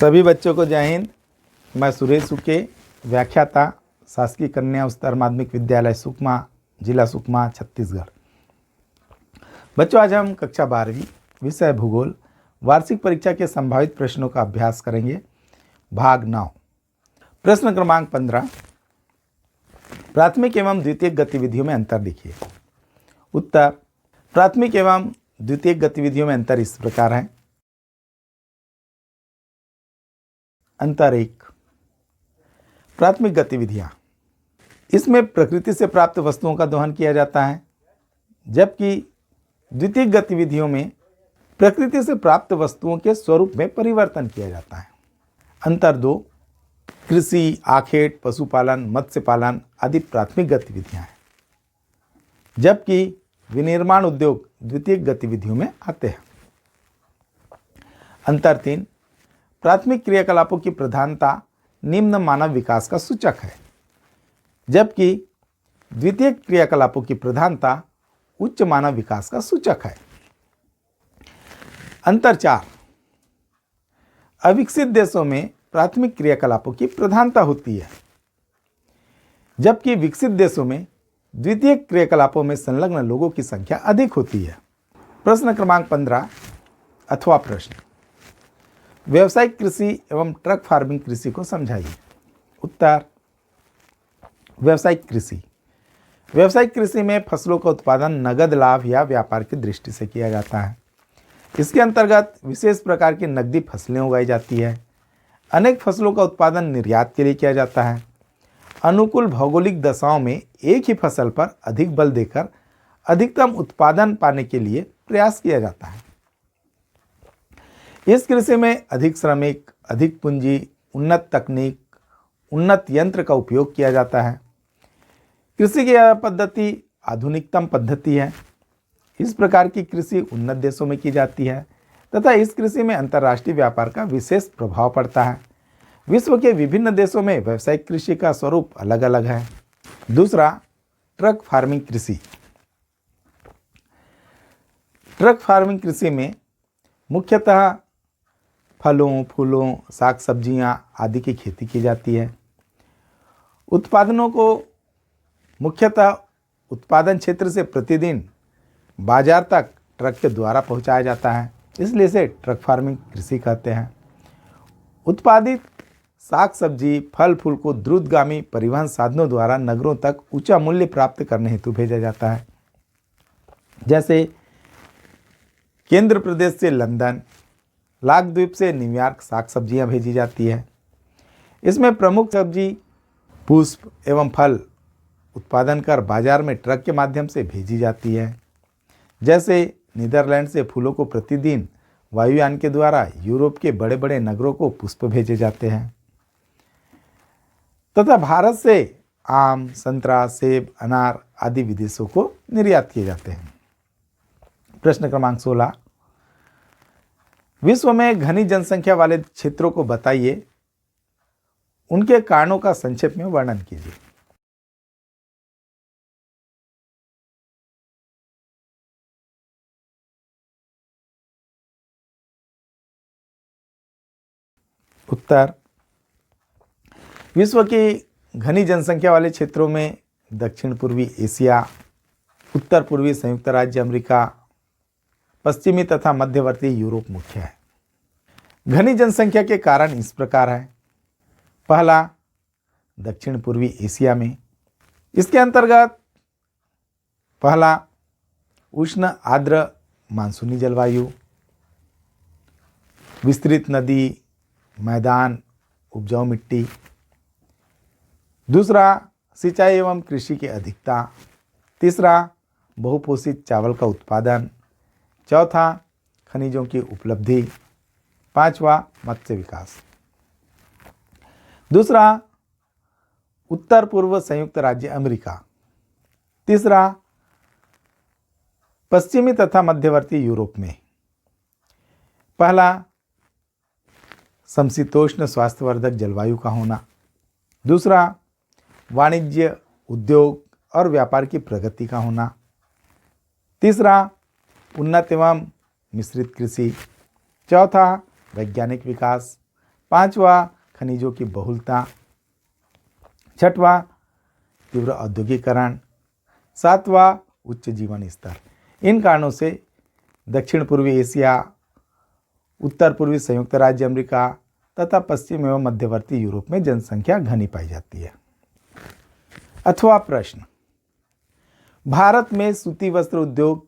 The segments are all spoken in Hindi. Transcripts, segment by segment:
सभी बच्चों को जय हिंद। मैं सुरेश सुके, व्याख्याता, शासकीय कन्या उच्चतर माध्यमिक विद्यालय सुकमा, जिला सुकमा, छत्तीसगढ़। बच्चों, आज हम कक्षा 12वीं विषय भूगोल वार्षिक परीक्षा के संभावित प्रश्नों का अभ्यास करेंगे। भाग 9, प्रश्न क्रमांक 15, प्राथमिक एवं द्वितीयक गतिविधियों में अंतर लिखिए। उत्तर: प्राथमिक एवं द्वितीयक गतिविधियों में अंतर इस प्रकार है। अंतर 1, प्राथमिक गतिविधियां, इसमें प्रकृति से प्राप्त वस्तुओं का दोहन किया जाता है, जबकि द्वितीयक गतिविधियों में प्रकृति से प्राप्त वस्तुओं के स्वरूप में परिवर्तन किया जाता है। अंतर 2, कृषि, आखेट, पशुपालन, मत्स्य पालन आदि प्राथमिक गतिविधियां हैं, जबकि विनिर्माण उद्योग द्वितीयक गतिविधियों में आते हैं। अंतर 3, प्राथमिक क्रियाकलापों की प्रधानता निम्न मानव विकास का सूचक है, जबकि द्वितीयक क्रियाकलापों की प्रधानता उच्च मानव विकास का सूचक है। अंतर 4, अविकसित देशों में प्राथमिक क्रियाकलापों की प्रधानता होती है, जबकि विकसित देशों में द्वितीयक क्रियाकलापों में संलग्न लोगों की संख्या अधिक होती है। प्रश्न क्रमांक 15 अथवा प्रश्न, व्यावसायिक कृषि एवं ट्रक फार्मिंग कृषि को समझाइए। उत्तर: व्यावसायिक कृषि, व्यावसायिक कृषि में फसलों का उत्पादन नगद लाभ या व्यापार की दृष्टि से किया जाता है। इसके अंतर्गत विशेष प्रकार की नकदी फसलें उगाई जाती है। अनेक फसलों का उत्पादन निर्यात के लिए किया जाता है। अनुकूल भौगोलिक दशाओं में एक ही फसल पर अधिक बल देकर अधिकतम उत्पादन पाने के लिए प्रयास किया जाता है। इस कृषि में अधिक श्रमिक, अधिक पूंजी, उन्नत तकनीक, उन्नत यंत्र का उपयोग किया जाता है। कृषि की यह पद्धति आधुनिकतम पद्धति है। इस प्रकार की कृषि उन्नत देशों में की जाती है तथा इस कृषि में अंतर्राष्ट्रीय व्यापार का विशेष प्रभाव पड़ता है। विश्व के विभिन्न देशों में व्यावसायिक कृषि का स्वरूप अलग अलग है। दूसरा, ट्रक फार्मिंग कृषि। ट्रक फार्मिंग कृषि में मुख्यतः फलों, फूलों, साग सब्जियां आदि की खेती की जाती है। उत्पादनों को मुख्यतः उत्पादन क्षेत्र से प्रतिदिन बाजार तक ट्रक के द्वारा पहुंचाया जाता है, इसलिए इसे ट्रक फार्मिंग कृषि कहते हैं। उत्पादित साग सब्जी, फल फूल को द्रुतगामी परिवहन साधनों द्वारा नगरों तक ऊंचा मूल्य प्राप्त करने हेतु भेजा जाता है। जैसे केंद्र प्रदेश से लंदन, लाक्षद्वीप से न्यूयॉर्क साग सब्जियां भेजी जाती है। इसमें प्रमुख सब्जी, पुष्प एवं फल उत्पादन कर बाजार में ट्रक के माध्यम से भेजी जाती है। जैसे नीदरलैंड से फूलों को प्रतिदिन वायुयान के द्वारा यूरोप के बड़े बड़े नगरों को पुष्प भेजे जाते हैं, तथा भारत से आम, संतरा, सेब, अनार आदि विदेशों को निर्यात किए जाते हैं। प्रश्न क्रमांक 16, विश्व में घनी जनसंख्या वाले क्षेत्रों को बताइए, उनके कारणों का संक्षेप में वर्णन कीजिए। उत्तर: विश्व की घनी जनसंख्या वाले क्षेत्रों में दक्षिण पूर्वी एशिया, उत्तर पूर्वी संयुक्त राज्य अमेरिका, पश्चिमी तथा मध्यवर्ती यूरोप मुख्य है। घनी जनसंख्या के कारण इस प्रकार है। पहला, दक्षिण पूर्वी एशिया में, इसके अंतर्गत पहला, उष्ण आर्द्र मानसूनी जलवायु, विस्तृत नदी, मैदान, उपजाऊ मिट्टी। दूसरा, सिंचाई एवं कृषि की अधिकता। तीसरा, बहुपोषित चावल का उत्पादन। चौथा, खनिजों की उपलब्धि। पांचवा, मत्स्य विकास। दूसरा, उत्तर पूर्व संयुक्त राज्य अमेरिका। तीसरा, पश्चिमी तथा मध्यवर्ती यूरोप में। पहला, समशीतोष्ण स्वास्थ्यवर्धक जलवायु का होना। दूसरा, वाणिज्य, उद्योग और व्यापार की प्रगति का होना। तीसरा, उन्नत एवं मिश्रित कृषि। चौथा, वैज्ञानिक विकास। पांचवा, खनिजों की बहुलता। छठवां, तीव्र औद्योगिकरण। सातवां, उच्च जीवन स्तर। इन कारणों से दक्षिण पूर्वी एशिया, उत्तर पूर्वी संयुक्त राज्य अमेरिका तथा पश्चिम एवं मध्यवर्ती यूरोप में जनसंख्या घनी पाई जाती है। अथवा प्रश्न, भारत में सूती वस्त्र उद्योग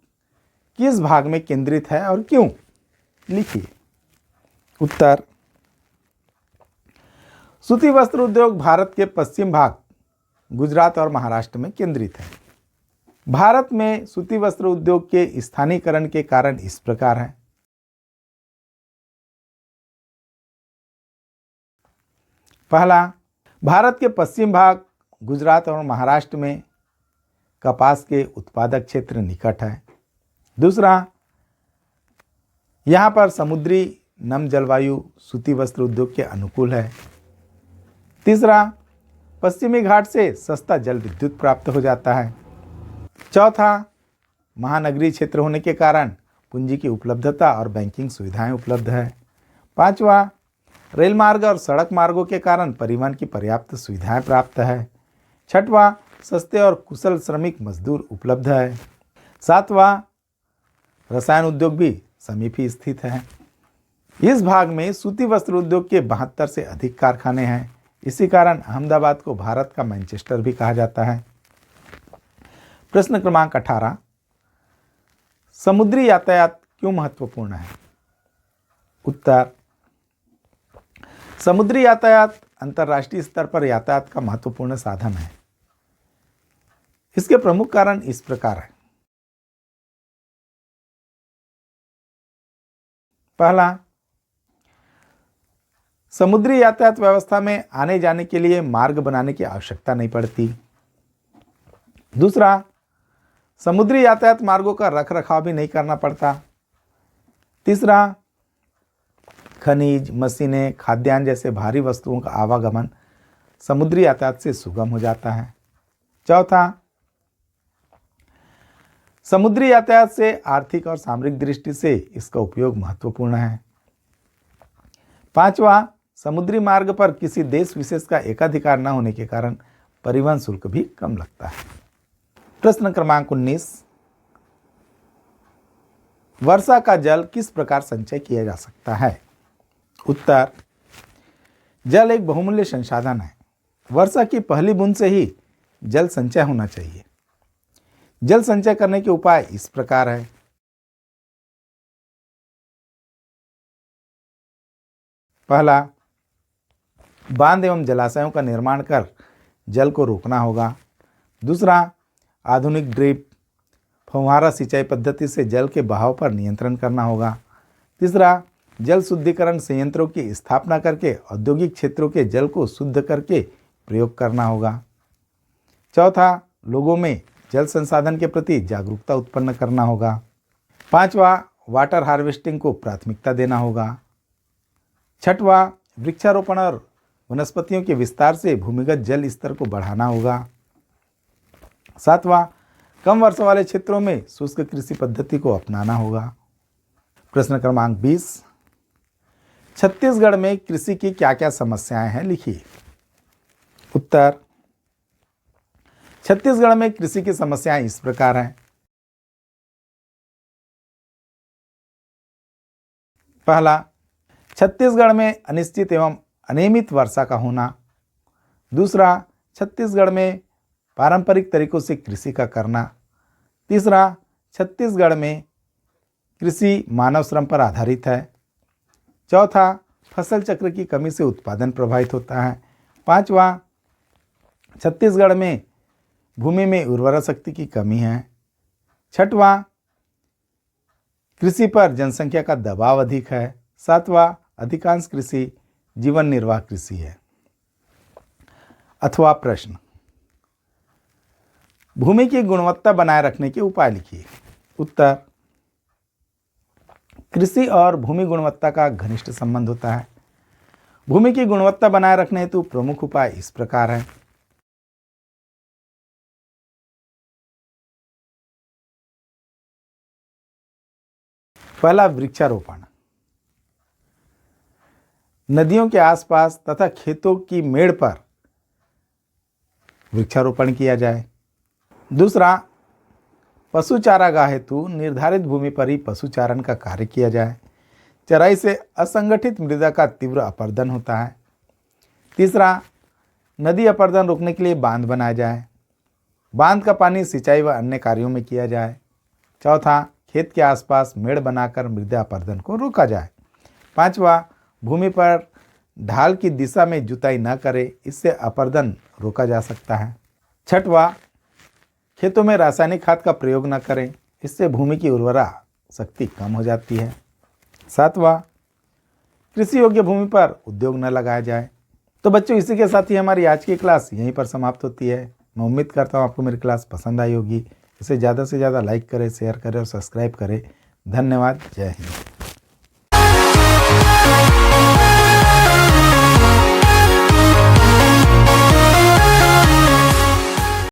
किस भाग में केंद्रित है और क्यों? लिखिए। उत्तर, सूती वस्त्र उद्योग भारत के पश्चिम भाग गुजरात और महाराष्ट्र में केंद्रित है। भारत में सूती वस्त्र उद्योग के स्थानीयकरण के कारण इस प्रकार है। पहला, भारत के पश्चिम भाग गुजरात और महाराष्ट्र में कपास के उत्पादक क्षेत्र निकट है। दूसरा, यहाँ पर समुद्री नम जलवायु सूती वस्त्र उद्योग के अनुकूल है। तीसरा, पश्चिमी घाट से सस्ता जल विद्युत प्राप्त हो जाता है। चौथा, महानगरीय क्षेत्र होने के कारण पूंजी की उपलब्धता और बैंकिंग सुविधाएं उपलब्ध है। पांचवा, रेल मार्ग और सड़क मार्गों के कारण परिवहन की पर्याप्त सुविधाएं प्राप्त है। छठवां, सस्ते और कुशल श्रमिक मजदूर उपलब्ध है। सातवां, रसायन उद्योग भी समीप ही स्थित है। इस भाग में सूती वस्त्र उद्योग के 72 से अधिक कारखाने हैं। इसी कारण अहमदाबाद को भारत का मैनचेस्टर भी कहा जाता है। प्रश्न क्रमांक 18, समुद्री यातायात क्यों महत्वपूर्ण है? उत्तर, समुद्री यातायात अंतर्राष्ट्रीय स्तर पर यातायात का महत्वपूर्ण साधन है। इसके प्रमुख कारण इस प्रकार है। पहला, समुद्री यातायात व्यवस्था में आने जाने के लिए मार्ग बनाने की आवश्यकता नहीं पड़ती। दूसरा, समुद्री यातायात मार्गों का रखरखाव भी नहीं करना पड़ता। तीसरा, खनिज, मशीनें, खाद्यान्न जैसे भारी वस्तुओं का आवागमन समुद्री यातायात से सुगम हो जाता है। चौथा, समुद्री यातायात से आर्थिक और सामरिक दृष्टि से इसका उपयोग महत्वपूर्ण है। पांचवा, समुद्री मार्ग पर किसी देश विशेष का एकाधिकार न होने के कारण परिवहन शुल्क भी कम लगता है। प्रश्न क्रमांक 19, वर्षा का जल किस प्रकार संचय किया जा सकता है? उत्तर, जल एक बहुमूल्य संसाधन है। वर्षा की पहली बूंद से ही जल संचय होना चाहिए। जल संचय करने के उपाय इस प्रकार है। पहला, बांध एवं जलाशयों का निर्माण कर जल को रोकना होगा। दूसरा, आधुनिक ड्रिप फव्वारा सिंचाई पद्धति से जल के बहाव पर नियंत्रण करना होगा। तीसरा, जल शुद्धिकरण संयंत्रों की स्थापना करके औद्योगिक क्षेत्रों के जल को शुद्ध करके प्रयोग करना होगा। चौथा, लोगों में जल संसाधन के प्रति जागरूकता उत्पन्न करना होगा। पांचवा, वाटर हार्वेस्टिंग को प्राथमिकता देना होगा। छठवां, वृक्षारोपण और वनस्पतियों के विस्तार से भूमिगत जल स्तर को बढ़ाना होगा। सातवां, कम वर्षा वाले क्षेत्रों में शुष्क कृषि पद्धति को अपनाना होगा। प्रश्न क्रमांक 20, छत्तीसगढ़ में कृषि की क्या क्या समस्याएं हैं? लिखिए। उत्तर, छत्तीसगढ़ में कृषि की समस्याएं इस प्रकार हैं। पहला, छत्तीसगढ़ में अनिश्चित एवं अनियमित वर्षा का होना। दूसरा, छत्तीसगढ़ में पारंपरिक तरीकों से कृषि का करना। तीसरा, छत्तीसगढ़ में कृषि मानव श्रम पर आधारित है। चौथा, फसल चक्र की कमी से उत्पादन प्रभावित होता है। पांचवा, छत्तीसगढ़ में भूमि में उर्वरा शक्ति की कमी है। छठवां, कृषि पर जनसंख्या का दबाव अधिक है। सातवां, अधिकांश कृषि जीवन निर्वाह कृषि है। अथवा प्रश्न, भूमि की गुणवत्ता बनाए रखने के उपाय लिखिए। उत्तर, कृषि और भूमि गुणवत्ता का घनिष्ठ संबंध होता है। भूमि की गुणवत्ता बनाए रखने हेतु प्रमुख उपाय इस प्रकार है। पहला, वृक्षारोपण। नदियों के आसपास तथा खेतों की मेड़ पर वृक्षारोपण किया जाए। दूसरा, पशु चारागाह हेतु निर्धारित भूमि पर ही पशुचारण का कार्य किया जाए। चराई से असंगठित मृदा का तीव्र अपरदन होता है। तीसरा, नदी अपरदन रोकने के लिए बांध बनाया जाए। बांध का पानी सिंचाई व अन्य कार्यों में किया जाए। चौथा, खेत के आसपास मेड़ बनाकर मृदा अपरदन को रोका जाए। पांचवा, भूमि पर ढाल की दिशा में जुताई न करें, इससे अपरदन रोका जा सकता है। छठवां, खेतों में रासायनिक खाद का प्रयोग न करें, इससे भूमि की उर्वरा शक्ति कम हो जाती है। सातवां, कृषि योग्य भूमि पर उद्योग न लगाया जाए। तो बच्चों, इसी के साथ ही हमारी आज की क्लास यहीं पर समाप्त होती है। मैं उम्मीद करता हूँ आपको मेरी क्लास पसंद आई होगी। इसे ज़्यादा से ज़्यादा लाइक करें, शेयर करें और सब्सक्राइब करें। धन्यवाद। जय हिंद।